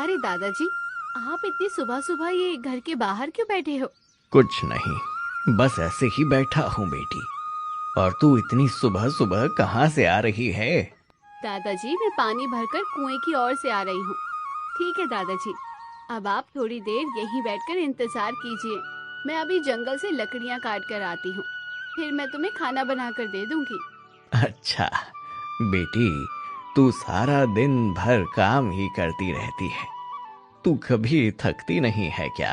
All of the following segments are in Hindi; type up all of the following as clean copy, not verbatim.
अरे दादाजी, आप इतनी सुबह सुबह ये घर के बाहर क्यों बैठे हो? कुछ नहीं, बस ऐसे ही बैठा हूँ बेटी। और तू इतनी सुबह सुबह कहाँ से आ रही है? दादाजी, मैं पानी भरकर कुएं की ओर से आ रही हूँ। ठीक है दादाजी, अब आप थोड़ी देर यहीं बैठकर इंतजार कीजिए। मैं अभी जंगल से लकड़ियाँ काट कर आती हूँ, फिर मैं तुम्हें खाना बना कर दे दूंगी। अच्छा बेटी, तू सारा दिन भर काम ही करती रहती है, तू कभी थकती नहीं है क्या?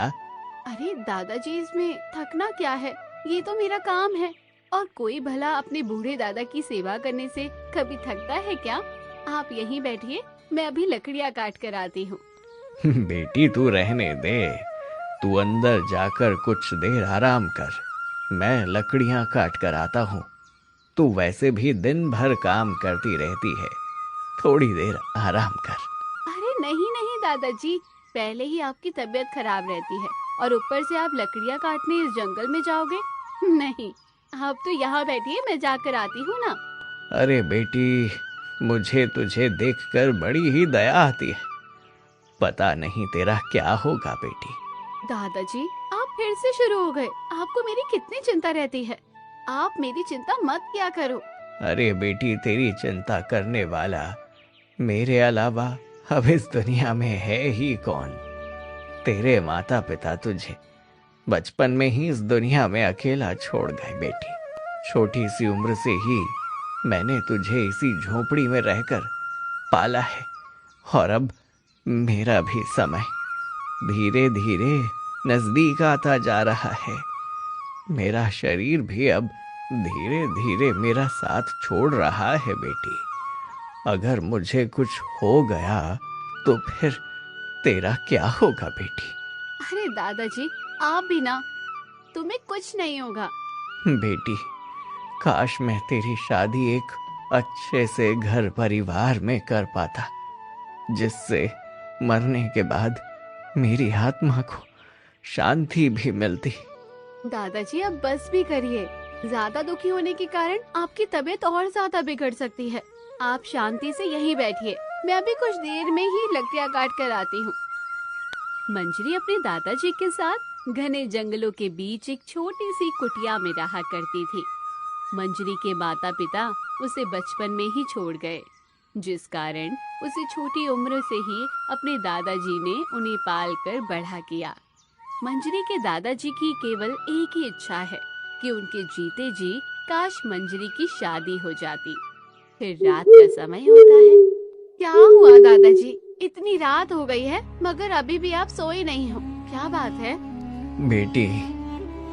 अरे दादाजी, इसमें थकना क्या है? ये तो मेरा काम है। और कोई भला अपने बूढ़े दादा की सेवा करने से कभी थकता है क्या? आप यहीं बैठिए, मैं अभी लकड़ियाँ काट कर आती हूँ। बेटी तू रहने दे, तू अंदर जाकर कुछ देर आराम कर, मैं लकड़ियां काट कर आता हूँ। तू वैसे भी दिन भर काम करती रहती है, थोड़ी देर आराम कर। अरे नहीं नहीं दादाजी, पहले ही आपकी तबीयत खराब रहती है और ऊपर से आप लकड़ियाँ काटने इस जंगल में जाओगे? नहीं, आप तो यहाँ बैठिए, मैं जाकर आती हूँ ना। अरे बेटी, मुझे तुझे देखकर बड़ी ही दया आती है, पता नहीं तेरा क्या होगा बेटी। दादाजी, आप फिर से शुरू हो गए। आपको मेरी कितनी चिंता रहती है। आप मेरी चिंता मत किया करो। अरे बेटी, तेरी चिंता करने वाला मेरे अलावा अब इस दुनिया में है ही कौन? तेरे माता पिता तुझे बचपन में ही इस दुनिया में अकेला छोड़ गए बेटी। छोटी सी उम्र से ही मैंने तुझे इसी झोपड़ी में रहकर पाला है, और अब मेरा भी समय धीरे धीरे नजदीक आता जा रहा है। मेरा शरीर भी अब धीरे धीरे मेरा साथ छोड़ रहा है बेटी। अगर मुझे कुछ हो गया तो फिर तेरा क्या होगा बेटी? अरे दादाजी, आप भी ना, तुम्हें कुछ नहीं होगा। बेटी, काश मैं तेरी शादी एक अच्छे से घर परिवार में कर पाता, जिससे मरने के बाद मेरी आत्मा को शांति भी मिलती। दादाजी, अब बस भी करिए। ज्यादा दुखी होने के कारण आपकी तबीयत और ज्यादा बिगड़ सकती है। आप शांति से यहीं बैठिए, मैं अभी कुछ देर में ही लकड़ियाँ काट कर आती हूँ। मंजरी अपने दादाजी के साथ घने जंगलों के बीच एक छोटी सी कुटिया में रहा करती थी। मंजरी के माता पिता उसे बचपन में ही छोड़ गए, जिस कारण उसे छोटी उम्र से ही अपने दादाजी ने उन्हें पाल कर बड़ा किया। मंजरी के दादाजी की केवल एक ही इच्छा है कि उनके जीते जी काश मंजरी की शादी हो जाती। फिर रात का समय होता है। क्या हुआ दादाजी, इतनी रात हो गई है मगर अभी भी आप सोए नहीं हो, क्या बात है? बेटी,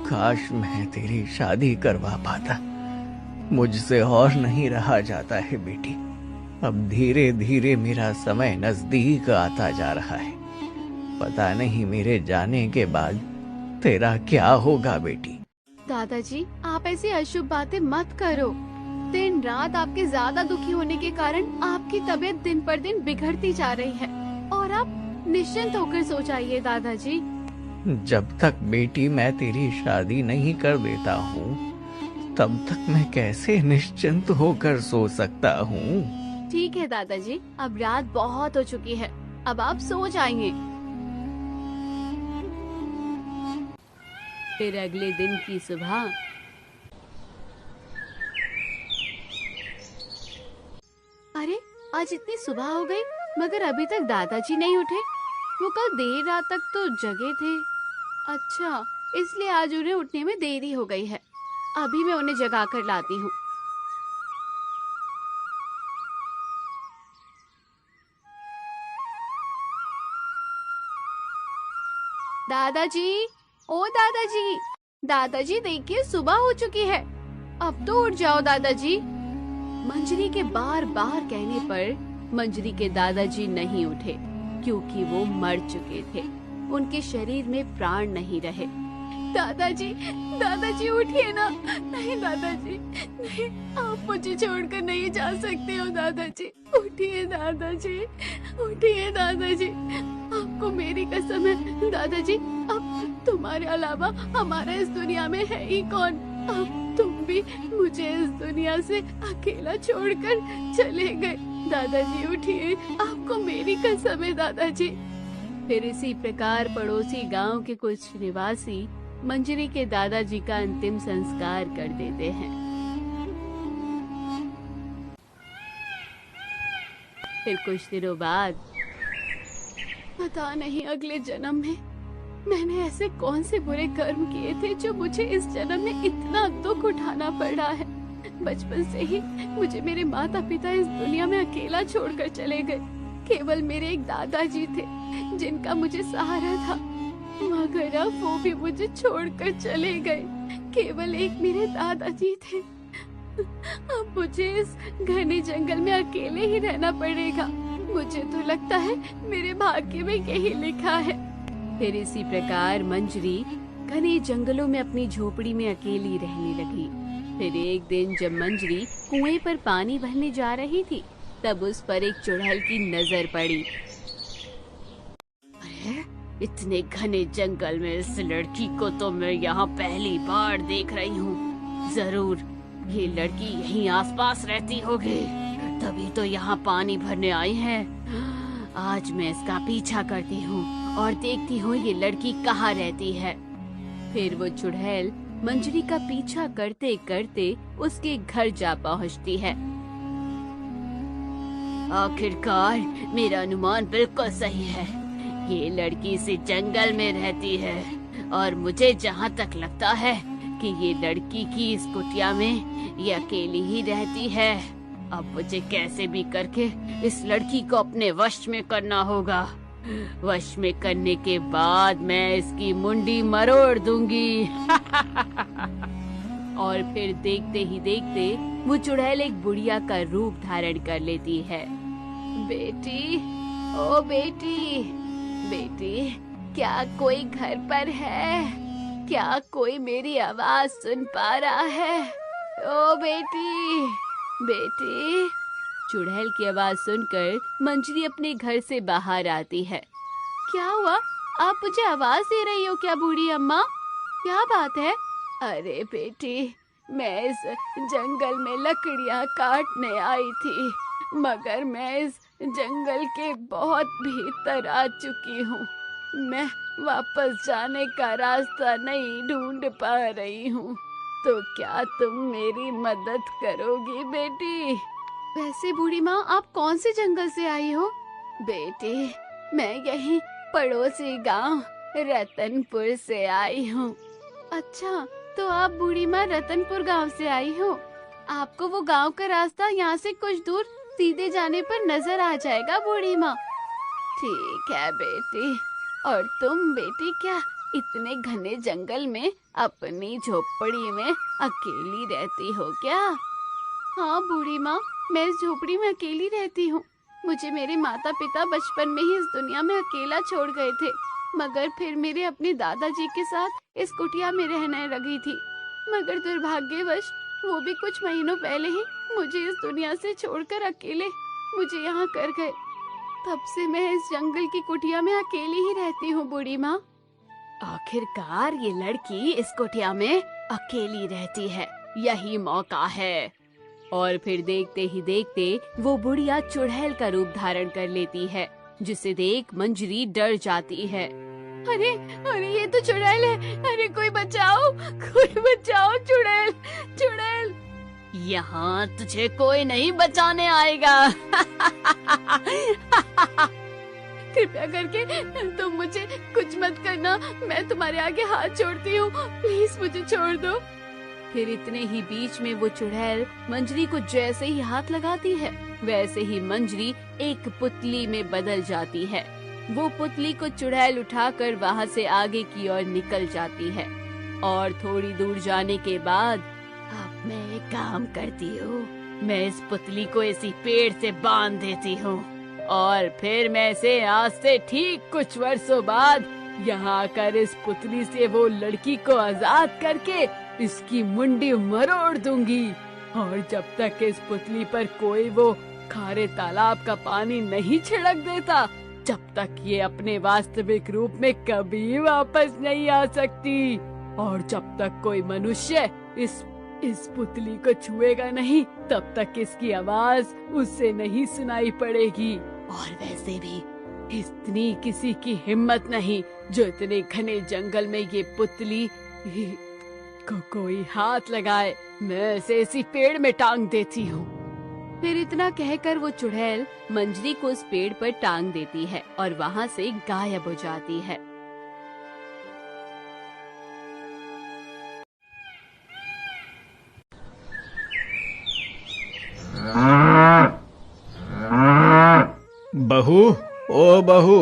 काश मैं तेरी शादी करवा पाता, मुझसे और नहीं रहा जाता है बेटी। अब धीरे धीरे मेरा समय नजदीक आता जा रहा है, पता नहीं मेरे जाने के बाद तेरा क्या होगा बेटी। दादाजी, आप ऐसी अशुभ बातें मत करो। दिन रात आपके ज्यादा दुखी होने के कारण आपकी तबीयत दिन पर दिन बिगड़ती जा रही है, और आप निश्चिंत होकर सो जाइए दादाजी। जब तक बेटी मैं तेरी शादी नहीं कर देता हूँ, तब तक मैं कैसे निश्चिंत होकर सो सकता हूँ? ठीक है दादाजी, अब रात बहुत हो चुकी है, अब आप सो जाइए। फिर अगले दिन की सुबह अरे, आज इतनी सुबह हो गई मगर अभी तक दादाजी नहीं उठे। वो कल देर रात तक तो जगे थे। अच्छा, इसलिए आज उन्हें उठने में देरी हो गई है। अभी मैं उन्हें जगा कर लाती हूँ। दादाजी, ओ दादाजी, दादाजी देखिए, सुबह हो चुकी है, अब तो उठ जाओ दादाजी। मंजरी के बार बार कहने पर मंजरी के दादाजी नहीं उठे, क्योंकि वो मर चुके थे, उनके शरीर में प्राण नहीं रहे। दादाजी, दादाजी उठिए ना। नहीं दादाजी, नहीं, आप मुझे छोड़कर नहीं जा सकते हो दादाजी। उठिए दादाजी, उठिए दादाजी, आपको मेरी कसम है दादाजी, अब तुम्हारे अलावा हमारा इस दुनिया में है ही कौन? अब तुम भी मुझे इस दुनिया से अकेला छोड़कर चले गए। दादाजी उठिए, आपको मेरी कसम है दादाजी। फिर इसी प्रकार पड़ोसी गांव के कुछ निवासी मंजरी के दादाजी का अंतिम संस्कार कर देते हैं। फिर कुछ दिनों बाद, पता नहीं अगले जन्म में मैंने ऐसे कौन से बुरे कर्म किए थे जो मुझे इस जन्म में इतना दुख उठाना पड़ा है। बचपन से ही मुझे मेरे माता पिता इस दुनिया में अकेला छोड़कर चले गए। केवल मेरे एक दादाजी थे जिनका मुझे सहारा था, मगर अब वो भी मुझे छोड़कर चले गए। केवल एक मेरे दादाजी थे। अब मुझे इस घने जंगल में अकेले ही रहना पड़ेगा। मुझे तो लगता है मेरे भाग्य में यही लिखा है। फिर इसी प्रकार मंजरी घने जंगलों में अपनी झोपड़ी में अकेली रहने लगी। फिर एक दिन जब मंजरी कुएं पर पानी भरने जा रही थी, तब उस पर एक चुड़ैल की नजर पड़ी। अरे, इतने घने जंगल में इस लड़की को तो मैं यहाँ पहली बार देख रही हूँ। जरूर ये लड़की यहीं आसपास रहती होगी, तभी तो यहाँ पानी भरने आई है। आज मैं इसका पीछा करती हूँ और देखती हूँ ये लड़की कहाँ रहती है। फिर वो चुड़ैल मंजरी का पीछा करते करते उसके घर जा पहुँचती है। आखिरकार मेरा अनुमान बिल्कुल सही है। ये लड़की इसी जंगल में रहती है और मुझे जहाँ तक लगता है कि ये लड़की की इस कुटिया में ये अकेली ही रहती है। अब मुझे कैसे भी करके इस लड़की को अपने वश में करना होगा। वश में करने के बाद मैं इसकी मुंडी मरोड़ दूंगी। और फिर देखते ही देखते वो चुड़ैल एक बुढ़िया का रूप धारण कर लेती है। बेटी, ओ बेटी, बेटी, क्या कोई घर पर है? क्या कोई मेरी आवाज सुन पा रहा है? ओ बेटी, बेटी। चुड़ैल की आवाज सुनकर मंजरी अपने घर से बाहर आती है। क्या हुआ? आप मुझे आवाज दे रही हो क्या बूढ़ी अम्मा? क्या बात है? अरे बेटी, मैं इस जंगल में लकड़ियां काटने आई थी, मगर मैं इस जंगल के बहुत भीतर आ चुकी हूँ। मैं वापस जाने का रास्ता नहीं ढूंढ पा रही हूँ, तो क्या तुम मेरी मदद करोगी बेटी? वैसे बूढ़ी माँ, आप कौन से जंगल से आई हो? बेटी, मैं यही पड़ोसी गांव रतनपुर से आई हूँ। अच्छा, तो आप बूढ़ी माँ रतनपुर गांव से आई हो। आपको वो गांव का रास्ता यहाँ से कुछ दूर सीधे जाने पर नजर आ जाएगा बूढ़ी माँ। ठीक है बेटी। और तुम बेटी क्या इतने घने जंगल में अपनी झोपड़ी में अकेली रहती हो क्या? हाँ बूढ़ी माँ, मैं इस झोपड़ी में अकेली रहती हूँ। मुझे मेरे माता पिता बचपन में ही इस दुनिया में अकेला छोड़ गए थे, मगर फिर मेरे अपने दादाजी के साथ इस कुटिया में रहने लगी थी। मगर दुर्भाग्यवश वो भी कुछ महीनों पहले ही मुझे इस दुनिया से छोड़कर अकेले मुझे यहाँ कर गए। तब से मैं इस जंगल की कुटिया में अकेली ही रहती हूँ बूढ़ी माँ। आखिरकार ये लड़की इस कुटिया में अकेली रहती है, यही मौका है। और फिर देखते ही देखते वो बुढ़िया चुड़ैल का रूप धारण कर लेती है, जिसे देख मंजरी डर जाती है। अरे अरे, ये तो चुड़ैल है। अरे कोई बचाओ, कोई बचाओ, चुड़ैल, चुड़ैल। यहाँ तुझे कोई नहीं बचाने आएगा। कृपया करके तुम मुझे कुछ मत करना, मैं तुम्हारे आगे हाथ जोड़ती हूँ, प्लीज मुझे छोड़ दो। फिर इतने ही बीच में वो चुड़ैल मंजरी को जैसे ही हाथ लगाती है, वैसे ही मंजरी एक पुतली में बदल जाती है। वो पुतली को चुड़ैल उठाकर वहाँ से आगे की ओर निकल जाती है। और थोड़ी दूर जाने के बाद, अब मैं एक काम करती हूँ, मैं इस पुतली को इसी पेड़ से बांध देती हूँ और फिर मैं इसे आज से ठीक कुछ वर्षों बाद यहाँ आकर इस पुतली से वो लड़की को आजाद करके इसकी मुंडी मरोड़ दूंगी। और जब तक इस पुतली पर कोई वो खारे तालाब का पानी नहीं छिड़क देता, जब तक ये अपने वास्तविक रूप में कभी वापस नहीं आ सकती। और जब तक कोई मनुष्य इस पुतली को छुएगा नहीं, तब तक इसकी आवाज उससे नहीं सुनाई पड़ेगी। और वैसे भी इतनी किसी की हिम्मत नहीं जो इतने घने जंगल में ये पुतली को कोई हाथ लगाए। मैं इसे इसी पेड़ में टांग देती हूँ। फिर इतना कहकर वो चुड़ैल मंजरी को उस पेड़ पर टांग देती है और वहाँ से गायब हो जाती है। बहू, ओ बहू,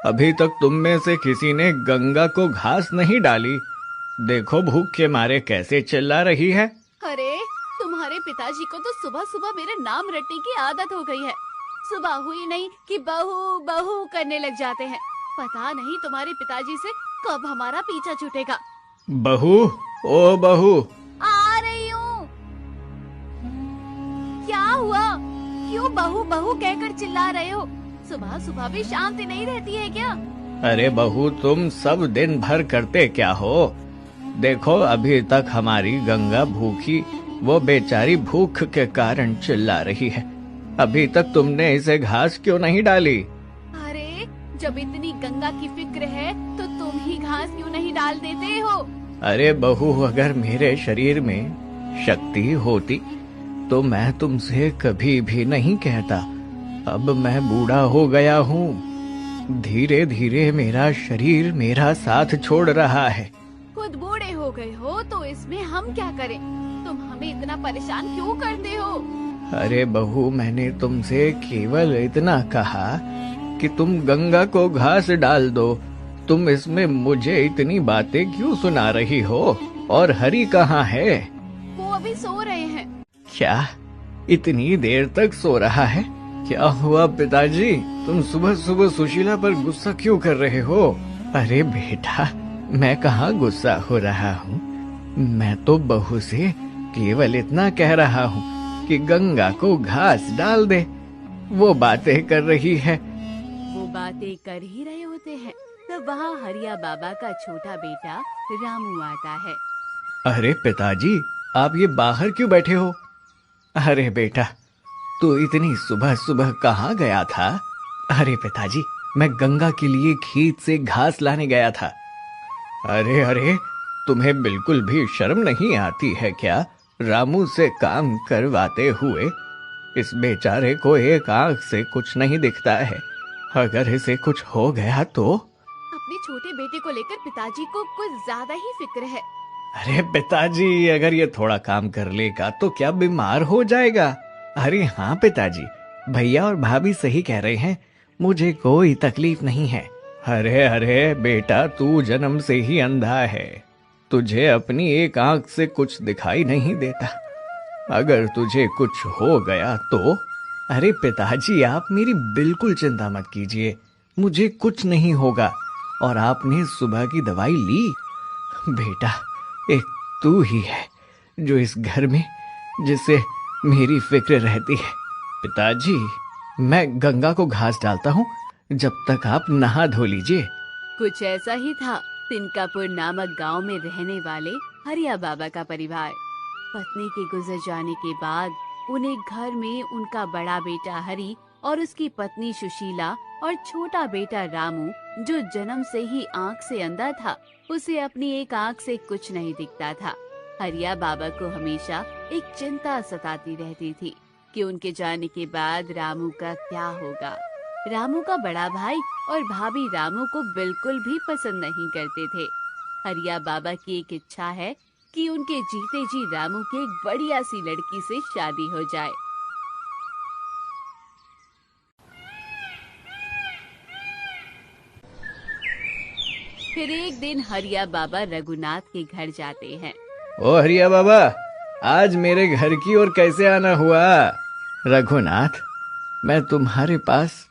अभी तक तुम में से किसी ने गंगा को घास नहीं डाली। देखो भूख के मारे कैसे चिल्ला रही है। अरे तुम्हारे पिताजी को तो सुबह सुबह मेरे नाम रटने की आदत हो गई है। सुबह हुई नहीं कि बहू बहू करने लग जाते हैं। पता नहीं तुम्हारे पिताजी से कब हमारा पीछा छूटेगा। बहू, ओ बहू। आ रही हूँ। क्या हुआ? क्यों बहू बहू कहकर चिल्ला रहे हो? सुबह सुबह भी शांति नहीं रहती है क्या? अरे बहू, तुम सब दिन भर करते क्या हो? देखो अभी तक हमारी गंगा भूखी, वो बेचारी भूख के कारण चिल्ला रही है। अभी तक तुमने इसे घास क्यों नहीं डाली? अरे जब इतनी गंगा की फिक्र है तो तुम ही घास क्यों नहीं डाल देते हो? अरे बहू, अगर मेरे शरीर में शक्ति होती तो मैं तुमसे कभी भी नहीं कहता। अब मैं बूढ़ा हो गया हूँ। धीरे धीरे मेरा शरीर मेरा साथ छोड़ रहा है। खुद बूढ़े हो गए हो तो इसमें हम क्या करें? तुम हमें इतना परेशान क्यों करते हो? अरे बहू, मैंने तुमसे केवल इतना कहा कि तुम गंगा को घास डाल दो। तुम इसमें मुझे इतनी बातें क्यों सुना रही हो? और हरी कहाँ है? वो अभी सो रहे हैं। क्या इतनी देर तक सो रहा है? क्या हुआ पिताजी, तुम सुबह सुबह सुशीला पर गुस्सा क्यों कर रहे हो? अरे बेटा, मैं कहाँ गुस्सा हो रहा हूँ। मैं तो बहू से केवल इतना कह रहा हूँ कि गंगा को घास डाल दे। वो बातें कर रही है। वो बातें कर ही रहे होते हैं तब वहाँ हरिया बाबा का छोटा बेटा रामू आता है। अरे पिताजी, आप ये बाहर क्यों बैठे हो? अरे बेटा, तू इतनी सुबह सुबह कहाँ गया था? अरे पिताजी, मैं गंगा के लिए खेत से घास लाने गया था। अरे अरे, तुम्हें बिल्कुल भी शर्म नहीं आती है क्या? रामू से काम करवाते हुए इस बेचारे को एक आंख से कुछ नहीं दिखता है। अगर इसे कुछ हो गया तो? अपने छोटे बेटे को लेकर पिताजी को कुछ ज्यादा ही फिक्र है। अरे पिताजी, अगर ये थोड़ा काम कर लेगा तो क्या बीमार हो जाएगा? अरे हाँ पिताजी, भैया और भाभी सही कह रहे हैं, मुझे कोई तकलीफ नहीं है। अरे अरे बेटा, तू जन्म से ही अंधा है। तुझे अपनी एक आंख से कुछ दिखाई नहीं देता। अगर तुझे कुछ हो गया तो? अरे पिताजी, आप मेरी बिल्कुल चिंता मत कीजिए, मुझे कुछ नहीं होगा। और आपने सुबह की दवाई ली? बेटा, एक तू ही है जो इस घर में जिसे मेरी फिक्र रहती है। पिताजी, मैं गंगा को घास डालता हूँ, जब तक आप नहा धो लीजिए। कुछ ऐसा ही था तिनकापुर नामक गांव में रहने वाले हरिया बाबा का परिवार। पत्नी के गुजर जाने के बाद उन्हें घर में उनका बड़ा बेटा हरि और उसकी पत्नी सुशीला और छोटा बेटा रामू, जो जन्म से ही आंख से अंधा था, उसे अपनी एक आंख से कुछ नहीं दिखता था। हरिया बाबा को हमेशा एक चिंता सताती रहती थी कि उनके जाने के बाद रामू का क्या होगा। रामू का बड़ा भाई और भाभी रामू को बिल्कुल भी पसंद नहीं करते थे। हरिया बाबा की एक इच्छा है कि उनके जीते जी रामू की एक बढ़िया सी लड़की से शादी हो जाए। फिर एक दिन हरिया बाबा रघुनाथ के घर जाते हैं। ओ हरिया बाबा, आज मेरे घर की ओर कैसे आना हुआ? रघुनाथ, मैं तुम्हारे पास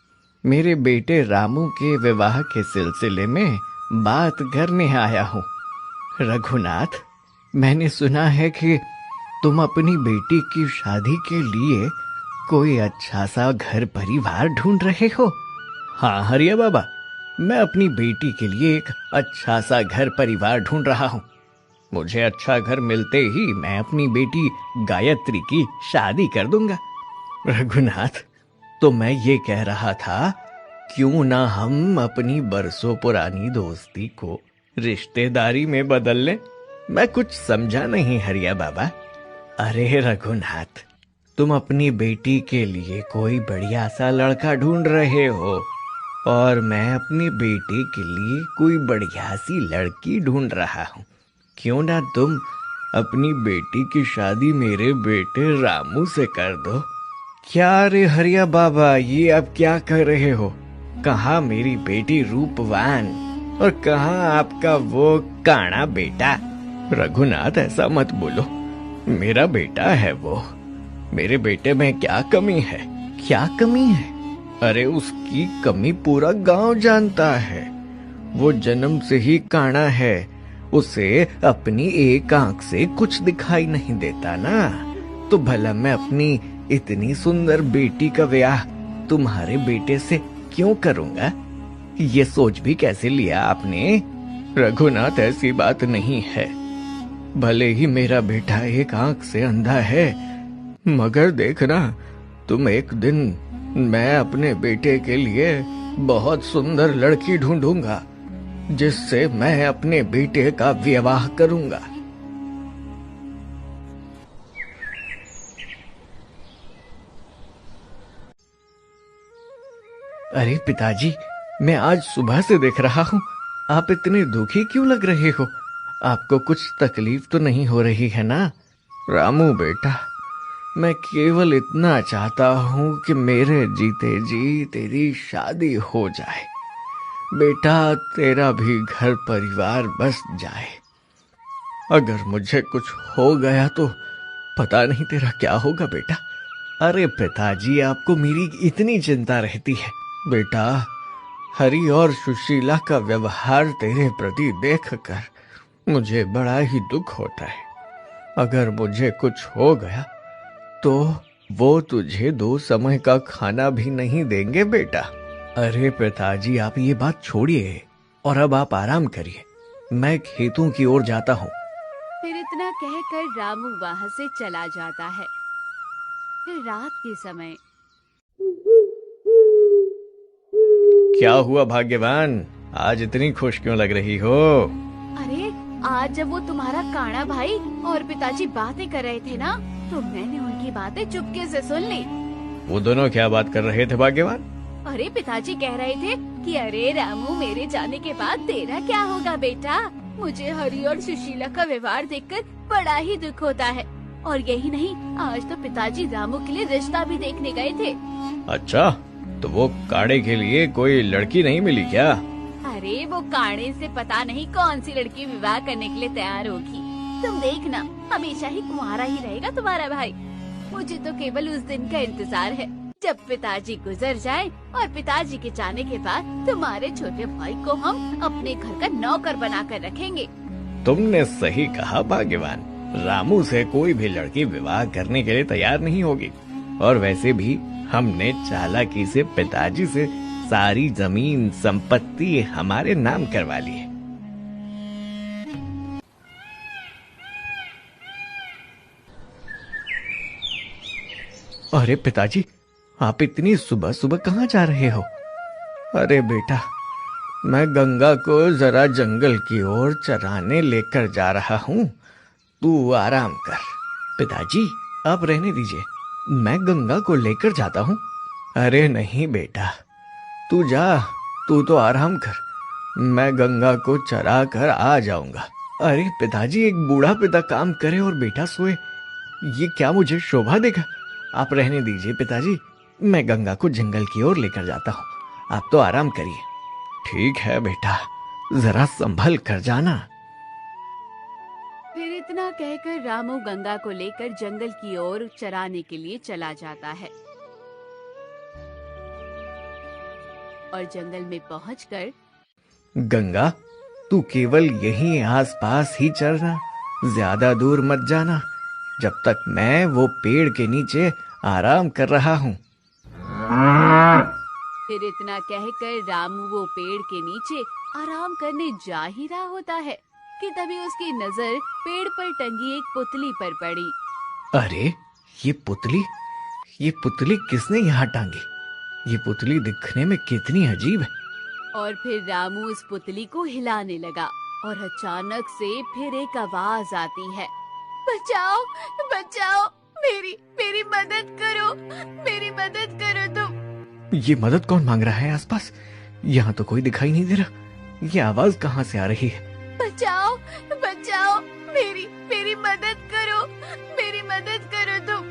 मेरे बेटे रामू के विवाह के सिलसिले में बात करने आया हूँ। रघुनाथ, मैंने सुना है कि तुम अपनी बेटी की शादी के लिए कोई अच्छा सा घर परिवार ढूंढ रहे हो। हाँ हरिया बाबा, मैं अपनी बेटी के लिए एक अच्छा सा घर परिवार ढूंढ रहा हूँ। मुझे अच्छा घर मिलते ही मैं अपनी बेटी गायत्री की शादी कर दूंगा। रघुनाथ, तो मैं ये कह रहा था क्यों ना हम अपनी बरसों पुरानी दोस्ती को रिश्तेदारी में बदल लें? मैं कुछ समझा नहीं हरिया बाबा। अरे रघुनाथ, तुम अपनी बेटी के लिए कोई बढ़िया सा लड़का ढूंढ रहे हो और मैं अपनी बेटी के लिए कोई बढ़िया सी लड़की ढूंढ रहा हूँ। क्यों ना तुम अपनी बेटी की शादी मेरे बेटे रामू से कर दो? क्या रे हरिया बाबा, ये आप क्या कर रहे हो? कहाँ मेरी बेटी रूपवान और कहाँ आपका वो काना बेटा? रघुनाथ, ऐसा मत बोलो। मेरा बेटा है वो। मेरे बेटे में क्या कमी है? क्या कमी है? अरे उसकी कमी पूरा गांव जानता है। वो जन्म से ही काना है। उसे अपनी एक आंख से कुछ दिखाई नहीं देता ना। तो भला मैं अपनी इतनी सुंदर बेटी का ब्याह तुम्हारे बेटे से क्यों करूंगा? ये सोच भी कैसे लिया आपने? रघुनाथ, ऐसी बात नहीं है। भले ही मेरा बेटा एक आंख से अंधा है, मगर देखना तुम एक दिन मैं अपने बेटे के लिए बहुत सुंदर लड़की ढूंढूंगा जिससे मैं अपने बेटे का विवाह करूंगा। अरे पिताजी, मैं आज सुबह से देख रहा हूँ, आप इतने दुखी क्यों लग रहे हो? आपको कुछ तकलीफ तो नहीं हो रही है ना? रामू बेटा, मैं केवल इतना चाहता हूँ कि मेरे जीते जी तेरी शादी हो जाए। बेटा, तेरा भी घर परिवार बस जाए। अगर मुझे कुछ हो गया तो पता नहीं तेरा क्या होगा बेटा। अरे पिताजी, आपको मेरी इतनी चिंता रहती है? बेटा, हरि और सुशीला का व्यवहार तेरे प्रति देखकर मुझे बड़ा ही दुख होता है। अगर मुझे कुछ हो गया तो वो तुझे 2 समय का खाना भी नहीं देंगे बेटा। अरे पिताजी, आप ये बात छोड़िए और अब आप आराम करिए। मैं खेतों की ओर जाता हूँ। फिर इतना कहकर रामू वहां से चला जाता है। फिर रात के समय क्या हुआ भाग्यवान, आज इतनी खुश क्यों लग रही हो? अरे, आज जब वो तुम्हारा काना भाई और पिताजी बातें कर रहे थे ना, तो मैंने उनकी बातें चुपके से सुन ली। वो दोनों क्या बात कर रहे थे भाग्यवान? अरे, पिताजी कह रहे थे कि अरे रामू, मेरे जाने के बाद तेरा क्या होगा बेटा? मुझे हरि और सुशीला का व्यवहार देखकर बड़ा ही दुख होता है। और यही नहीं, आज तो पिताजी रामू के लिए रिश्ता भी देखने गए थे। अच्छा, तो वो काड़े के लिए कोई लड़की नहीं मिली क्या? अरे, वो काणे से पता नहीं कौन सी लड़की विवाह करने के लिए तैयार होगी। तुम देखना, हमेशा ही कुंवारा ही रहेगा तुम्हारा भाई। मुझे तो केवल उस दिन का इंतजार है जब पिताजी गुजर जाए और पिताजी के जाने के बाद तुम्हारे छोटे भाई को हम अपने घर का नौकर बनाकर रखेंगे। तुमने सही कहा भाग्यवान। रामू से कोई भी लड़की विवाह करने के लिए तैयार नहीं होगी। और वैसे भी हमने चालाकी से पिताजी से सारी जमीन संपत्ति हमारे नाम करवा ली है। अरे पिताजी, आप इतनी सुबह सुबह कहाँ जा रहे हो? अरे बेटा, मैं गंगा को जरा जंगल की ओर चराने लेकर जा रहा हूँ। तू आराम कर। पिताजी, आप रहने दीजिए, मैं गंगा को लेकर जाता हूँ। अरे नहीं बेटा, तू जा, तू तो आराम कर। मैं गंगा को चरा कर आ जाऊंगा। अरे पिताजी, एक बूढ़ा पिता काम करे और बेटा सोए, ये क्या मुझे शोभा देगा? आप रहने दीजिए पिताजी, मैं गंगा को जंगल की ओर लेकर जाता हूँ। आप तो आराम करिए। ठीक है बेटा, जरा संभल कर जाना। फिर इतना कहकर रामू गंगा को लेकर जंगल की ओर चराने के लिए चला जाता है। और जंगल में पहुंचकर, गंगा, तू केवल यहीं आसपास ही चरना, ज्यादा दूर मत जाना, जब तक मैं वो पेड़ के नीचे आराम कर रहा हूँ। फिर इतना कहकर रामू वो पेड़ के नीचे आराम करने जा ही रहा होता है कि तभी उसकी नजर पेड़ पर टंगी एक पुतली पर पड़ी। अरे, ये पुतली किसने यहाँ टांगी? ये पुतली दिखने में कितनी अजीब है। और फिर रामू उस पुतली को हिलाने लगा और अचानक से फिर एक आवाज आती है, बचाओ बचाओ, मेरी मेरी मदद करो, मेरी मदद करो तुम। ये मदद कौन मांग रहा है आसपास? यहाँ तो कोई दिखाई नहीं दे रहा। ये आवाज कहाँ से आ रही है? बचाओ बचाओ, मेरी मेरी मदद करो, मेरी मदद करो तुम।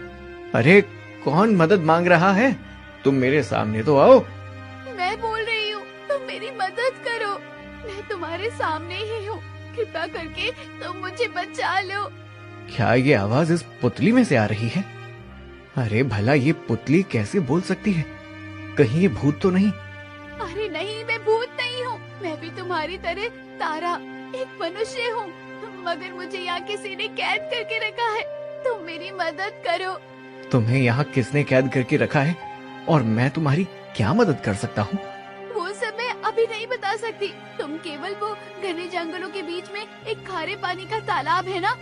अरे कौन मदद मांग रहा है? तुम मेरे सामने तो आओ। मैं बोल रही हूँ, तुम मेरी मदद करो, मैं तुम्हारे सामने ही हूँ, कृपया करके तुम मुझे बचा लो। क्या ये आवाज इस पुतली में से आ रही है? अरे भला ये पुतली कैसे बोल सकती है? कहीं ये भूत तो नहीं? अरे नहीं, मैं भूत नहीं हूँ, मैं भी तुम्हारी तरह तारा एक मनुष्य हूँ, मगर मुझे यहाँ किसी ने कैद करके रखा है, तुम मेरी मदद करो। तुम्हें यहाँ किसने कैद करके रखा है और मैं तुम्हारी क्या मदद कर सकता हूँ? वो सब मैं अभी नहीं बता सकती, तुम केवल वो घने जंगलों के बीच में एक खारे पानी का तालाब है ना,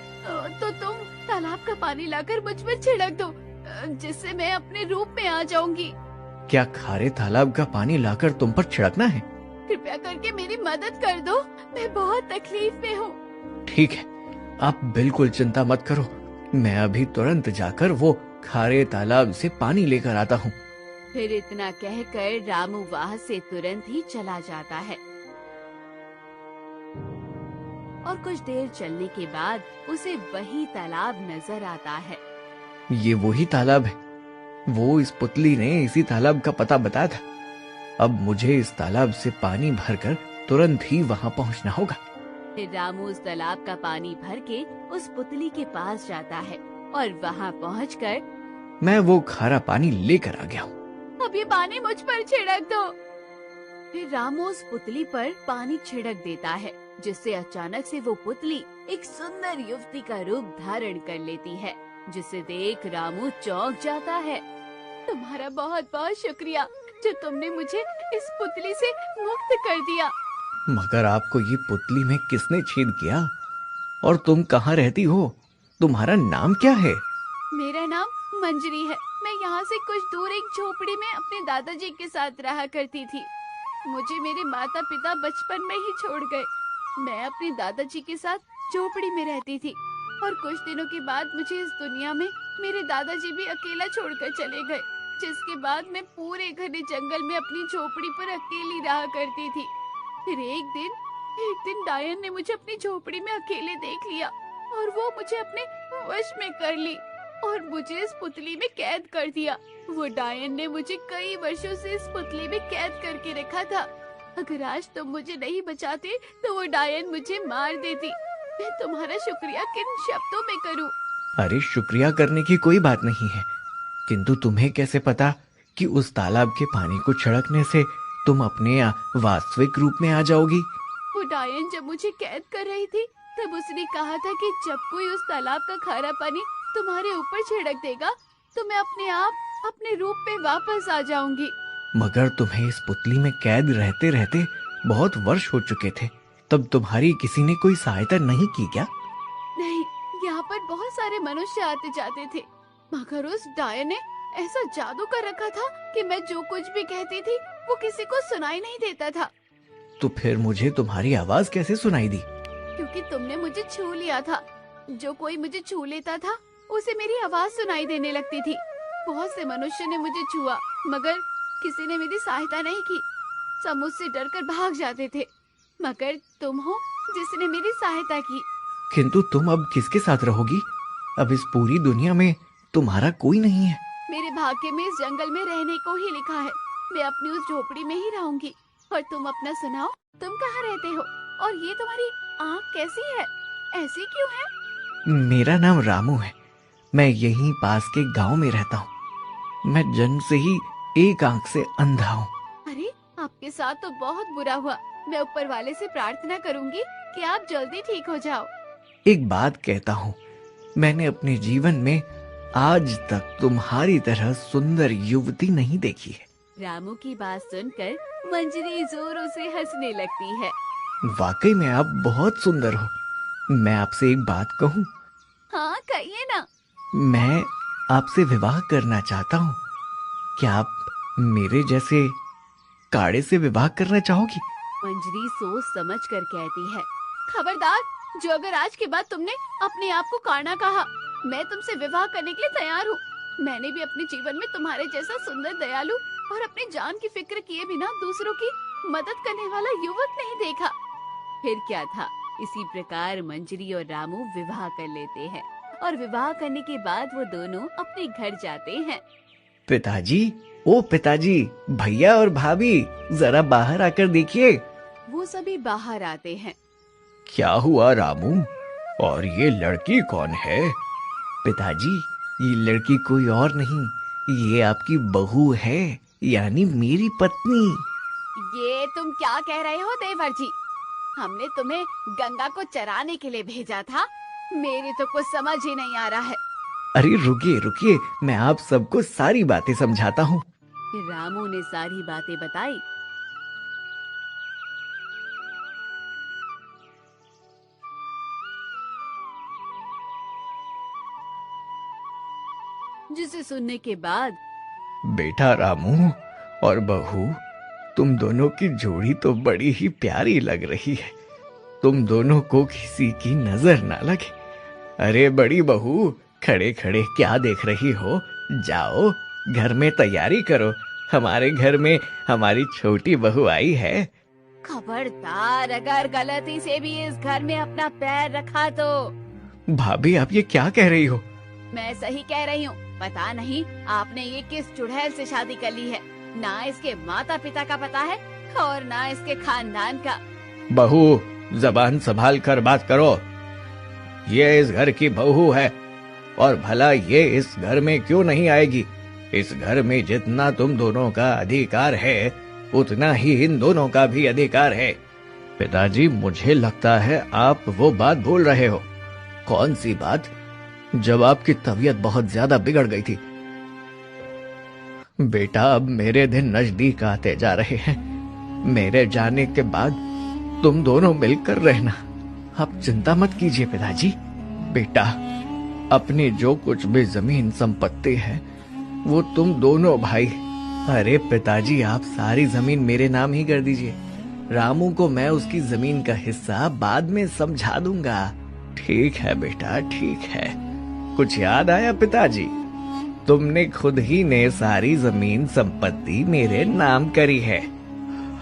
तो तुम तालाब का पानी लाकर मुझ पर छिड़क दो, जिससे मैं अपने रूप में आ जाऊंगी। क्या खारे तालाब का पानी लाकर तुम पर छिड़कना है? कृपया करके मेरी मदद कर दो, मैं बहुत तकलीफ में हूँ। ठीक है, आप बिल्कुल चिंता मत करो, मैं अभी तुरंत जाकर वो खारे तालाब से पानी लेकर आता हूँ। फिर इतना कहकर रामू वहाँ से तुरंत ही चला जाता है और कुछ देर चलने के बाद उसे वही तालाब नजर आता है। ये वही तालाब है, वो इस पुतली ने इसी तालाब का पता बताया था। अब मुझे इस तालाब से पानी भरकर तुरंत ही वहाँ पहुँचना होगा। फिर रामू उस तालाब का पानी भर के उस पुतली के पास जाता है और वहाँ पहुँचकर मैं वो खारा पानी लेकर आ गया हूँ। अब ये पानी मुझ पर छिड़क दो। फिर रामू उस पुतली पर पानी छिड़क देता है, जिससे अचानक से वो पुतली एक सुंदर युवती का रूप धारण कर लेती है, जिसे देख रामू चौंक जाता है। तुम्हारा बहुत बहुत शुक्रिया जो तुमने मुझे इस पुतली से मुक्त कर दिया। मगर आपको ये पुतली में किसने छेद किया? और तुम कहाँ रहती हो? तुम्हारा नाम क्या है? मेरा नाम मंजरी है। मैं यहाँ से कुछ दूर एक झोपड़ी में अपने दादाजी के साथ रहा करती थी। मुझे मेरे माता पिता बचपन में ही छोड़ गए। मैं अपने दादाजी के साथ झोपड़ी में रहती थी और कुछ दिनों के बाद मुझे इस दुनिया में मेरे दादाजी भी अकेला छोड़कर चले गए, जिसके बाद मैं पूरे घने जंगल में अपनी झोपड़ी पर अकेली रहा करती थी। फिर एक दिन डायन ने मुझे अपनी झोपड़ी में अकेले देख लिया और वो मुझे अपने वश में कर ली और मुझे इस पुतली में कैद कर दिया। वो डायन ने मुझे कई वर्षों से इस पुतली में कैद करके रखा था। अगर आज तुम मुझे नहीं बचाते तो वो डायन मुझे मार देती। मैं तुम्हारा शुक्रिया किन शब्दों में करूं? अरे शुक्रिया करने की कोई बात नहीं है, किंतु तुम्हें कैसे पता कि उस तालाब के पानी को छिड़कने से तुम अपने वास्तविक रूप में आ जाओगी? वो डायन जब मुझे कैद कर रही थी तब उसने कहा था कि जब कोई उस तालाब का खारा पानी तुम्हारे ऊपर छिड़क देगा तो मैं अपने आप अपने रूप में वापस आ जाऊंगी। मगर तुम्हें इस पुतली में कैद रहते रहते बहुत वर्ष हो चुके थे, तब तुम्हारी किसी ने कोई सहायता नहीं की क्या? नहीं, यहाँ पर बहुत सारे मनुष्य आते जाते थे, मगर उस डायन ने ऐसा जादू कर रखा था कि मैं जो कुछ भी कहती थी वो किसी को सुनाई नहीं देता था। तो फिर मुझे तुम्हारी आवाज कैसे सुनाई दी? क्योंकि तुमने मुझे छू लिया था। जो कोई मुझे छू लेता था उसे मेरी आवाज सुनाई देने लगती थी। बहुत से मनुष्य ने मुझे छुआ मगर किसी ने मेरी सहायता नहीं की। सब मुझसे डरकर भाग जाते थे, मगर तुम हो जिसने मेरी सहायता की। किंतु तुम अब किसके साथ रहोगी? अब इस पूरी दुनिया में तुम्हारा कोई नहीं है। मेरे भाग्य में इस जंगल में रहने को ही लिखा है। मैं अपनी उस झोपड़ी में ही रहूंगी। और तुम अपना सुनाओ, तुम कहाँ रहते हो और ये तुम्हारी आँख कैसी है, ऐसी क्यों है? मेरा नाम रामू है, मैं यहीं पास के गांव में रहता हूँ। मैं जन्म से ही एक आंख से अंधा हूँ। अरे आपके साथ तो बहुत बुरा हुआ। मैं ऊपर वाले से प्रार्थना करूंगी कि आप जल्दी ठीक हो जाओ। एक बात कहता हूँ, मैंने अपने जीवन में आज तक तुम्हारी तरह सुंदर युवती नहीं देखी है। रामू की बात सुनकर मंजरी जोरों से हंसने लगती है। वाकई में आप बहुत सुंदर हो। मैं आपसे एक बात कहूँ? हाँ कहिए ना। मैं आपसे विवाह करना चाहता हूँ। क्या आप मेरे जैसे काड़े से विवाह करना चाहोगी? मंजरी सोच समझ कर कहती है, खबरदार, जो अगर आज के बाद तुमने अपने आप को काना कहा, मैं तुमसे विवाह करने के लिए तैयार हूँ। मैंने भी अपने जीवन में तुम्हारे जैसा सुंदर, दयालु और अपनी जान की फिक्र किए बिना दूसरों की मदद करने वाला युवक नहीं देखा। फिर क्या था, इसी प्रकार मंजरी और रामू विवाह कर लेते हैं और विवाह करने के बाद वो दोनों अपने घर जाते हैं। पिताजी, ओ पिताजी, भैया और भाभी, जरा बाहर आकर देखिए। वो सभी बाहर आते हैं। क्या हुआ रामू, और ये लड़की कौन है? पिताजी, ये लड़की कोई और नहीं, ये आपकी बहू है, यानी मेरी पत्नी। ये तुम क्या कह रहे हो देवर जी? हमने तुम्हें गंगा को चराने के लिए भेजा था। मेरी तो कुछ समझ ही नहीं आ रहा है। अरे रुकिए रुकिए, मैं आप सबको सारी बातें समझाता हूँ। फिर रामू ने सारी बातें बताई। जिसे सुनने के बाद बेटा रामू और बहू, तुम दोनों की जोड़ी तो बड़ी ही प्यारी लग रही है। तुम दोनों को किसी की नजर ना लगे। अरे बड़ी बहू, खड़े खड़े क्या देख रही हो? जाओ घर में तैयारी करो, हमारे घर में हमारी छोटी बहू आई है। खबरदार, अगर गलती से भी इस घर में अपना पैर रखा तो। भाभी, आप ये क्या कह रही हो? मैं सही कह रही हूँ। पता नहीं आपने ये किस चुड़ैल से शादी कर ली है। ना इसके माता पिता का पता है और ना इसके खानदान का। बहू, जबान संभाल कर बात करो। ये इस घर की बहू है, और भला ये इस घर में क्यों नहीं आएगी? इस घर में जितना तुम दोनों का अधिकार है, उतना ही इन दोनों का भी अधिकार है। पिताजी, मुझे लगता है आप वो बात भूल रहे हो। कौन सी बात? जब आपकी तबीयत बहुत ज्यादा बिगड़ गई थी। बेटा, अब मेरे दिन नजदीक आते जा रहे हैं। मेरे जाने के बाद तुम दोनों मिलकर रहना। आप चिंता मत कीजिए पिताजी। बेटा, अपनी जो कुछ भी जमीन संपत्ति है, वो तुम दोनों भाई। अरे पिताजी, आप सारी जमीन मेरे नाम ही कर दीजिए। रामू को मैं उसकी जमीन का हिस्सा बाद में समझा दूंगा। ठीक है बेटा, ठीक है। कुछ याद आया पिताजी? तुमने खुद ही ने सारी जमीन संपत्ति मेरे नाम करी है।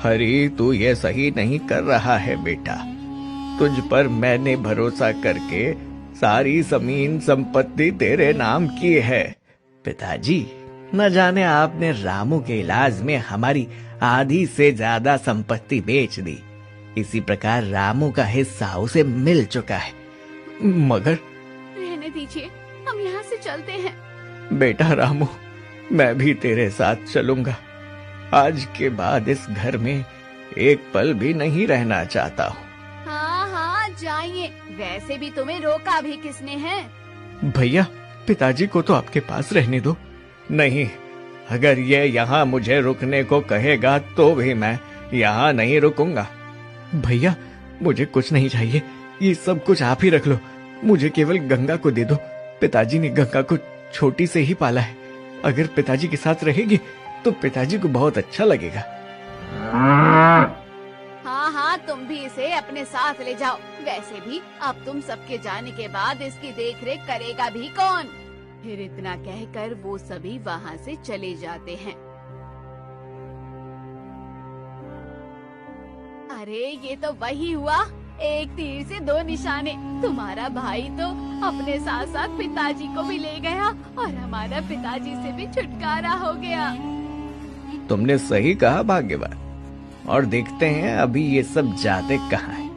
हरी, तू ये सही नहीं कर रहा है बेटा। तुझ पर मैंने भरोसा करके सारी जमीन संपत्ति तेरे नाम की है। पिताजी, न जाने आपने रामू के इलाज में हमारी आधी से ज्यादा संपत्ति बेच दी। इसी प्रकार रामू का हिस्सा उसे मिल चुका है। मगर रहने दीजिए, हम यहाँ से चलते हैं। बेटा रामू, मैं भी तेरे साथ चलूंगा। आज के बाद इस घर में एक पल भी नहीं रहना चाहता हूँ। हाँ हाँ, जाइए। वैसे भी तुम्हें रोका भी किसने है? भैया, पिताजी को तो आपके पास रहने दो। नहीं, अगर ये यहाँ मुझे रुकने को कहेगा तो भी मैं यहाँ नहीं रुकूंगा। भैया, मुझे कुछ नहीं चाहिए, ये सब कुछ आप ही रख लो। मुझे केवल गंगा को दे दो। पिताजी ने गंगा को छोटी से ही पाला है। अगर पिताजी के साथ रहेगी तो पिताजी को बहुत अच्छा लगेगा। हाँ हाँ, तुम भी इसे अपने साथ ले जाओ। वैसे भी अब तुम सबके जाने के बाद इसकी देखरेख करेगा भी कौन? फिर इतना कहकर वो सभी वहाँ से चले जाते हैं। अरे ये तो वही हुआ, एक तीर से दो निशाने। तुम्हारा भाई तो अपने साथ साथ पिताजी को भी ले गया और हमारा पिताजी से भी छुटकारा हो गया। तुमने सही कहा भाग्यवान। और देखते हैं अभी ये सब जाते कहाँ हैं।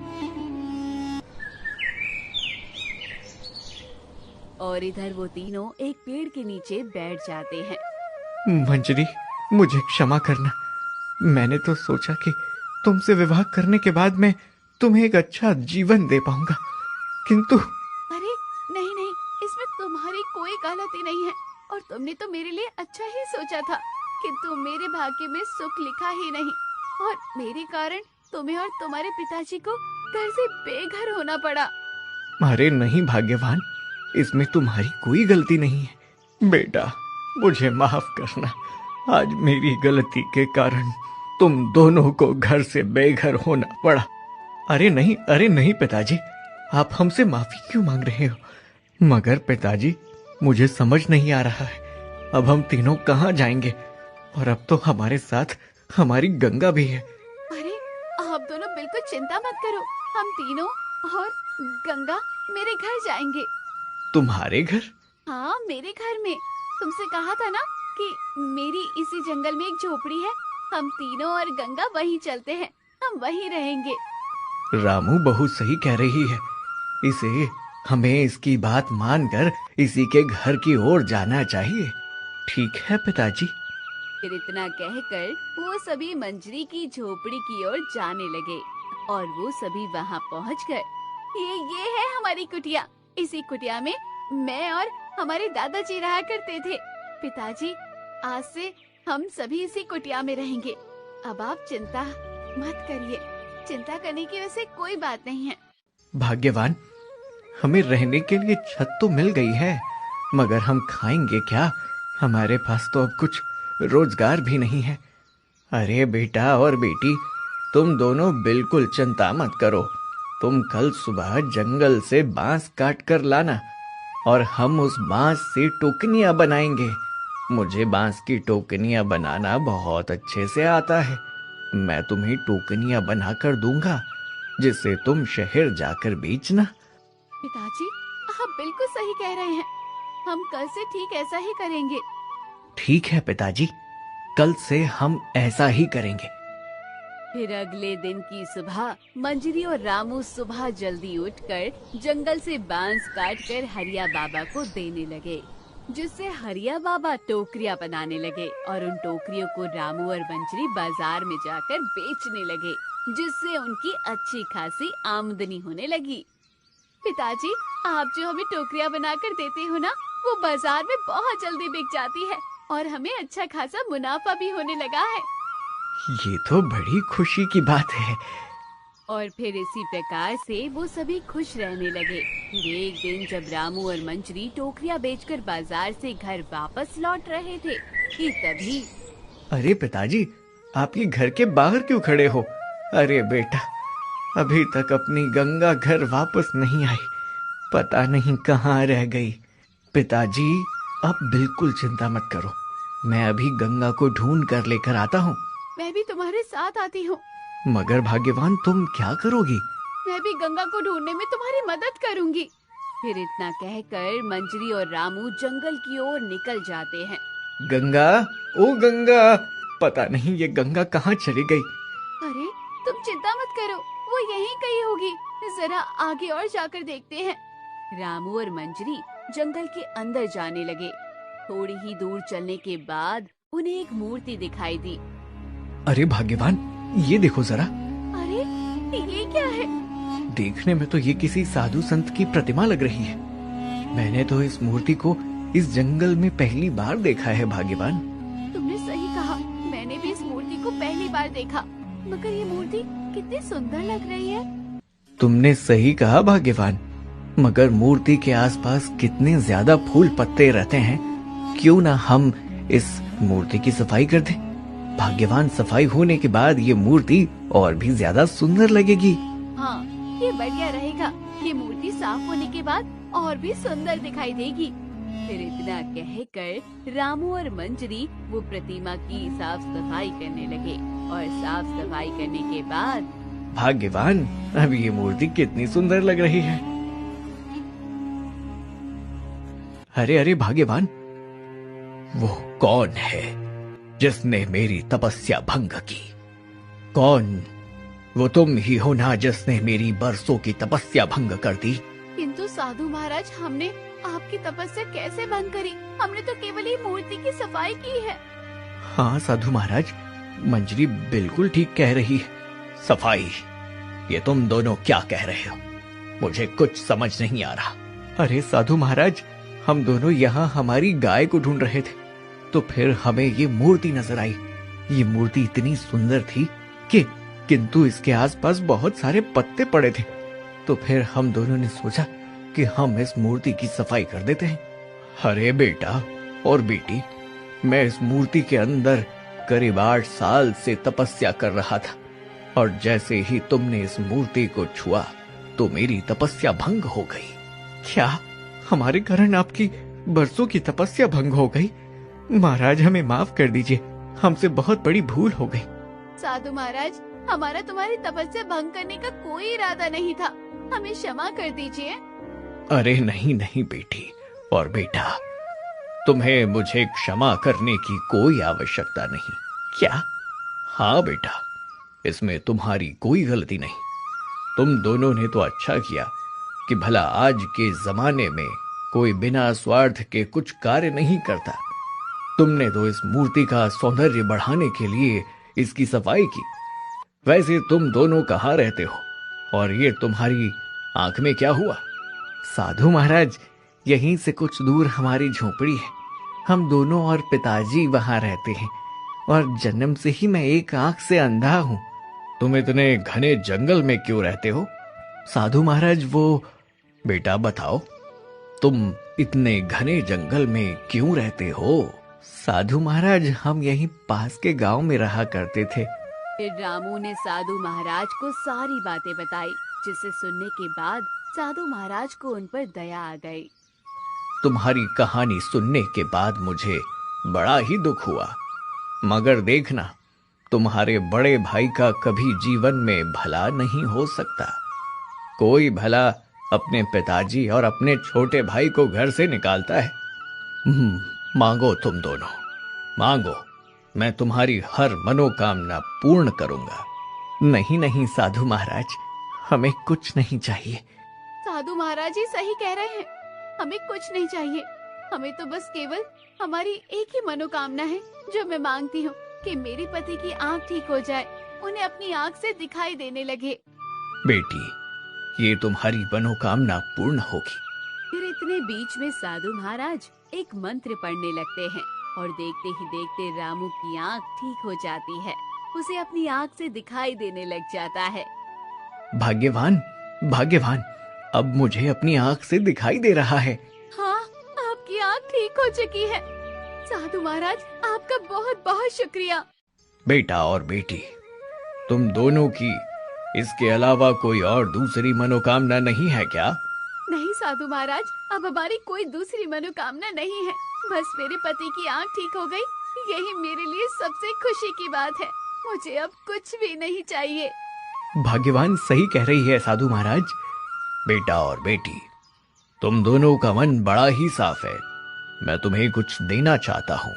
और इधर वो तीनों एक पेड़ के नीचे बैठ जाते हैं। मंजरी, मुझे क्षमा करना। मैंने तो सोचा कि तुमसे विवाह करने के बाद मैं तुम्हें एक अच्छा जीवन दे पाऊंगा, किंतु अरे नहीं नहीं, इसमें तुम्हारी कोई गलती नहीं है और तुमने तो मेरे लिए अच्छा ही सोचा था, किंतु मेरे भाग्य में सुख लिखा ही नहीं और मेरे कारण तुम्हें और तुम्हारे पिताजी को घर से बेघर होना पड़ा। अरे नहीं भाग्यवान, इसमें तुम्हारी कोई गलती नहीं है। बेटा, मुझे माफ करना। आज मेरी गलती के कारण तुम दोनों को घर से बेघर होना पड़ा। अरे नहीं पिताजी, आप हमसे माफी क्यों मांग रहे हो? मगर पिताजी, मुझे समझ नहीं आ रहा है, अब हम तीनों कहाँ जाएंगे? और अब तो हमारे साथ हमारी गंगा भी है। अरे आप दोनों बिल्कुल चिंता मत करो, हम तीनों और गंगा मेरे घर जाएंगे। तुम्हारे घर? हाँ, मेरे घर में। तुमसे कहा था ना कि मेरी इसी जंगल में एक झोपड़ी है, हम तीनों और गंगा वहीं चलते हैं, हम वहीं रहेंगे। रामू बहुत सही कह रही है, इसे हमें इसकी बात मानकर इसी के घर की ओर जाना चाहिए। ठीक है पिताजी। फिर इतना कहकर वो सभी मंजरी की झोपड़ी की ओर जाने लगे और वो सभी वहाँ पहुँचकर ये है हमारी कुटिया। इसी कुटिया में मैं और हमारे दादाजी रहा करते थे। पिताजी, आज से हम सभी इसी कुटिया में रहेंगे। अब आप चिंता मत करिए, चिंता करने की वैसे कोई बात नहीं है। भाग्यवान, हमें रहने के लिए छत तो मिल गई है, मगर हम खाएंगे क्या? हमारे पास तो अब कुछ रोजगार भी नहीं है। अरे बेटा और बेटी, तुम दोनों बिल्कुल चिंता मत करो। तुम कल सुबह जंगल से बांस काट कर लाना और हम उस बांस से टोकनियां बनाएंगे। मुझे बांस की टोकनियां बनाना बहुत अच्छे से आता है। मैं तुम्हें टोकनियां बनाकर दूंगा, जिसे तुम शहर जाकर बेचना। पिताजी, आप बिल्कुल सही कह रहे हैं, हम कल से ठीक ऐसा ही करेंगे। ठीक है पिताजी, कल से हम ऐसा ही करेंगे। फिर अगले दिन की सुबह मंजरी और रामू सुबह जल्दी उठकर जंगल से बांस काटकर हरिया बाबा को देने लगे, जिससे हरिया बाबा टोकरियां बनाने लगे और उन टोकरियों को रामू और मंजरी बाजार में जाकर बेचने लगे, जिससे उनकी अच्छी खासी आमदनी होने लगी। पिताजी, आप जो हमें टोकरियां बनाकर देते हो ना, वो बाजार में बहुत जल्दी बिक जाती है और हमें अच्छा खासा मुनाफा भी होने लगा है। ये तो बड़ी खुशी की बात है। और फिर इसी प्रकार से वो सभी खुश रहने लगे। फिर एक दिन जब रामू और मंजरी टोकरियां बेचकर बाजार से घर वापस लौट रहे थे कि तभी। अरे पिताजी, आप ये घर के बाहर क्यों खड़े हो? अरे बेटा, अभी तक अपनी गंगा घर वापस नहीं आई, पता नहीं कहाँ रह गई। पिताजी, आप बिल्कुल चिंता मत करो, मैं अभी गंगा को ढूंढ कर लेकर आता हूँ। मैं भी तुम्हारे साथ आती हूँ। मगर भाग्यवान, तुम क्या करोगी? मैं भी गंगा को ढूंढने में तुम्हारी मदद करूँगी। फिर इतना कहकर मंजरी और रामू जंगल की ओर निकल जाते हैं। गंगा, ओ गंगा, पता नहीं ये गंगा कहाँ चली गई। अरे तुम चिंता मत करो, वो यहीं कहीं होगी, जरा आगे और जाकर देखते हैं। रामू और मंजरी जंगल के अंदर जाने लगे। थोड़ी ही दूर चलने के बाद उन्हें एक मूर्ति दिखाई दी। अरे भाग्यवान, ये देखो जरा। अरे ये क्या है? देखने में तो ये किसी साधु संत की प्रतिमा लग रही है। मैंने तो इस मूर्ति को इस जंगल में पहली बार देखा है भाग्यवान। तुमने सही कहा, मैंने भी इस मूर्ति को पहली बार देखा, मगर ये मूर्ति कितनी सुंदर लग रही है। तुमने सही कहा भाग्यवान, मगर मूर्ति के आसपास कितने ज्यादा फूल पत्ते रहते हैं। क्यों ना हम इस मूर्ति की सफाई कर दें? भाग्यवान, सफाई होने के बाद ये मूर्ति और भी ज्यादा सुंदर लगेगी। हाँ, ये बढ़िया रहेगा। ये मूर्ति साफ होने के बाद और भी सुंदर दिखाई देगी। फिर इतना कहकर रामू और मंजरी वो प्रतिमा की साफ सफाई करने लगे और साफ सफाई करने के बाद। भाग्यवान, अब ये मूर्ति कितनी सुंदर लग रही है। अरे अरे भाग्यवान, वो कौन है जिसने मेरी तपस्या भंग की? कौन? वो तुम ही हो ना जिसने मेरी बरसों की तपस्या भंग कर दी? किंतु साधु महाराज, हमने आपकी तपस्या कैसे भंग करी? हमने तो केवल ये मूर्ति की सफाई की है। हाँ साधु महाराज, मंजरी बिल्कुल ठीक कह रही है। सफाई? ये तुम दोनों क्या कह रहे हो? मुझे कुछ समझ नहीं आ रहा। अरे साधु महाराज, हम दोनों यहाँ हमारी गाय को ढूंढ रहे थे, तो फिर हमें ये मूर्ति नजर आई। ये मूर्ति इतनी सुंदर थी कि किंतु इसके आसपास बहुत सारे पत्ते पड़े थे। तो फिर हम दोनों ने सोचा कि हम इस मूर्ति की सफाई कर देते हैं। अरे बेटा और बेटी, मैं इस मूर्ति के अंदर करीब 8 साल से तपस्या कर रहा था, और जैसे ही तुमने इस मूर्ति को छुआ तो मेरी तपस्या भंग हो गई। क्या हमारे कारण आपकी बरसों की तपस्या भंग हो गई? महाराज, हमें माफ कर दीजिए, हमसे बहुत बड़ी भूल हो गई। साधु महाराज, हमारा तुम्हारी तपस्या भंग करने का कोई इरादा नहीं था, हमें क्षमा कर दीजिए। अरे नहीं नहीं बेटी और बेटा, तुम्हें मुझे क्षमा करने की कोई आवश्यकता नहीं। क्या? हाँ बेटा, इसमें तुम्हारी कोई गलती नहीं। तुम दोनों ने तो अच्छा किया कि भला आज के जमाने में कोई बिना स्वार्थ के कुछ कार्य नहीं करता। तुमने तो इस मूर्ति का सौंदर्य बढ़ाने के लिए इसकी सफाई की। वैसे तुम दोनों कहाँ रहते हो, और ये तुम्हारी आंख में क्या हुआ? साधु महाराज, यहीं से कुछ दूर हमारी झोपड़ी है। हम दोनों और पिताजी वहां रहते हैं, और जन्म से ही मैं एक आंख से अंधा हूँ। तुम इतने घने जंगल में क्यों रहते हो? साधु महाराज, वो बेटा बताओ, तुम इतने घने जंगल में क्यों रहते हो? साधु महाराज, हम यहीं पास के गांव में रहा करते थे। फिर रामू ने साधु महाराज को सारी बातें बताई, जिसे सुनने के बाद साधु महाराज को उन पर दया आ गई। तुम्हारी कहानी सुनने के बाद मुझे बड़ा ही दुख हुआ, मगर देखना, तुम्हारे बड़े भाई का कभी जीवन में भला नहीं हो सकता। कोई भला अपने पिताजी और अपने छोटे भाई को घर से निकालता है? मांगो, तुम दोनों मांगो, मैं तुम्हारी हर मनोकामना पूर्ण करूंगा। नहीं नहीं साधु महाराज, हमें कुछ नहीं चाहिए। साधु महाराज जी सही कह रहे हैं, हमें कुछ नहीं चाहिए। हमें तो बस केवल हमारी एक ही मनोकामना है, जो मैं मांगती हूँ कि मेरे पति की आंख ठीक हो जाए, उन्हें अपनी आंख से दिखाई देने लगे। बेटी, ये तुम्हारी मनोकामना पूर्ण होगी। फिर इतने बीच में साधु महाराज एक मंत्र पढ़ने लगते हैं, और देखते ही देखते रामू की आंख ठीक हो जाती है। उसे अपनी आंख से दिखाई देने लग जाता है। भाग्यवान, भाग्यवान, अब मुझे अपनी आंख से दिखाई दे रहा है। हाँ, आपकी आंख ठीक हो चुकी है। साधु महाराज, आपका बहुत बहुत शुक्रिया। बेटा और बेटी, तुम दोनों की इसके अलावा कोई और दूसरी मनोकामना नहीं है क्या? नहीं साधु महाराज, अब हमारी कोई दूसरी मनोकामना नहीं है। बस मेरे पति की आंख ठीक हो गई, यही मेरे लिए सबसे खुशी की बात है। मुझे अब कुछ भी नहीं चाहिए। भाग्यवान सही कह रही है साधु महाराज। बेटा और बेटी, तुम दोनों का मन बड़ा ही साफ है। मैं तुम्हें कुछ देना चाहता हूँ।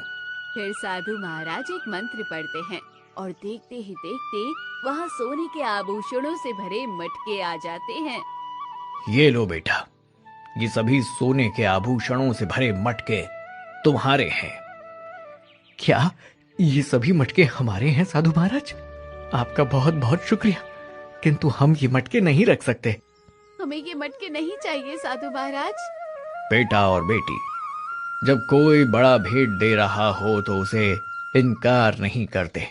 फिर साधु महाराज एक मंत्र पढ़ते हैं, और देखते ही देखते वहाँ सोने के आभूषणों से भरे मटके आ जाते हैं। ये लो बेटा, ये सभी सोने के आभूषणों से भरे मटके तुम्हारे हैं। क्या ये सभी मटके हमारे हैं साधु महाराज? आपका बहुत बहुत शुक्रिया, किंतु हम ये मटके नहीं रख सकते। हमें ये मटके नहीं चाहिए साधु महाराज। बेटा और बेटी, जब कोई बड़ा भेंट दे रहा हो तो उसे इनकार नहीं करते।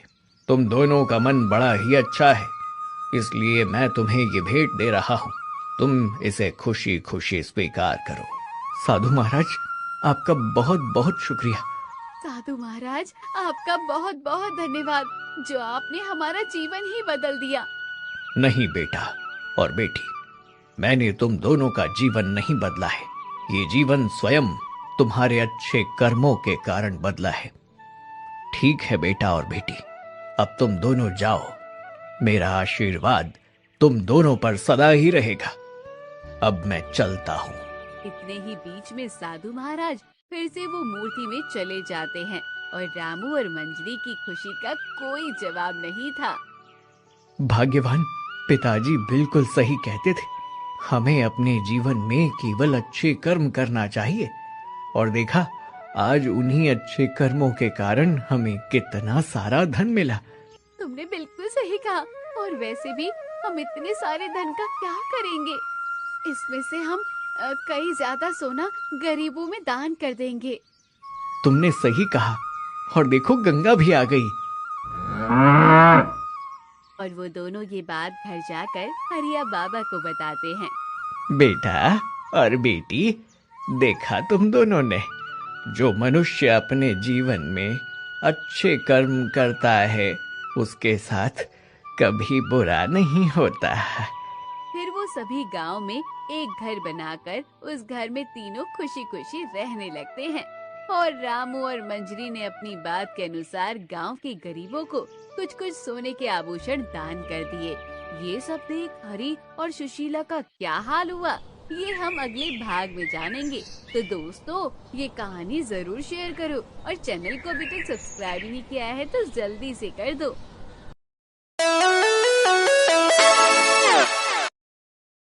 तुम दोनों का मन बड़ा ही अच्छा है, इसलिए मैं तुम्हें ये भेंट दे रहा हूँ। तुम इसे खुशी खुशी स्वीकार करो। साधु महाराज, आपका बहुत बहुत शुक्रिया। साधु महाराज, आपका बहुत बहुत धन्यवाद, जो आपने हमारा जीवन ही बदल दिया। नहीं बेटा और बेटी, मैंने तुम दोनों का जीवन नहीं बदला है। ये जीवन स्वयं तुम्हारे अच्छे कर्मों के कारण बदला है। ठीक है बेटा और बेटी, अब तुम दोनों जाओ। मेरा आशीर्वाद तुम दोनों पर सदा ही रहेगा। अब मैं चलता हूँ। इतने ही बीच में साधु महाराज फिर से वो मूर्ति में चले जाते हैं, और रामू और मंजरी की खुशी का कोई जवाब नहीं था। भाग्यवान, पिताजी बिल्कुल सही कहते थे। हमें अपने जीवन में केवल अच्छे कर्म करना चाहिए, और देखा, आज उन्हीं अच्छे कर्मों के कारण हमें कितना सारा धन मिला। तुमने बिल्कुल सही कहा, और वैसे भी हम इतने सारे धन का क्या करेंगे? इसमें से हम कई ज्यादा सोना गरीबों में दान कर देंगे। तुमने सही कहा, और देखो गंगा भी आ गई। और वो दोनों ये बात घर जाकर हरिया बाबा को बताते हैं। बेटा और बेटी, देखा तुम दोनों ने, जो मनुष्य अपने जीवन में अच्छे कर्म करता है उसके साथ कभी बुरा नहीं होता। फिर वो सभी गांव में एक घर बनाकर उस घर में तीनों खुशी खुशी रहने लगते हैं। और रामू और मंजरी ने अपनी बात के अनुसार गांव के गरीबों को कुछ कुछ सोने के आभूषण दान कर दिए। ये सब देख हरी और सुशीला का क्या हाल हुआ, ये हम अगले भाग में जानेंगे। तो दोस्तों, ये कहानी जरूर शेयर करो और चैनल को अभी तक सब्सक्राइब नहीं किया है तो जल्दी से कर दो।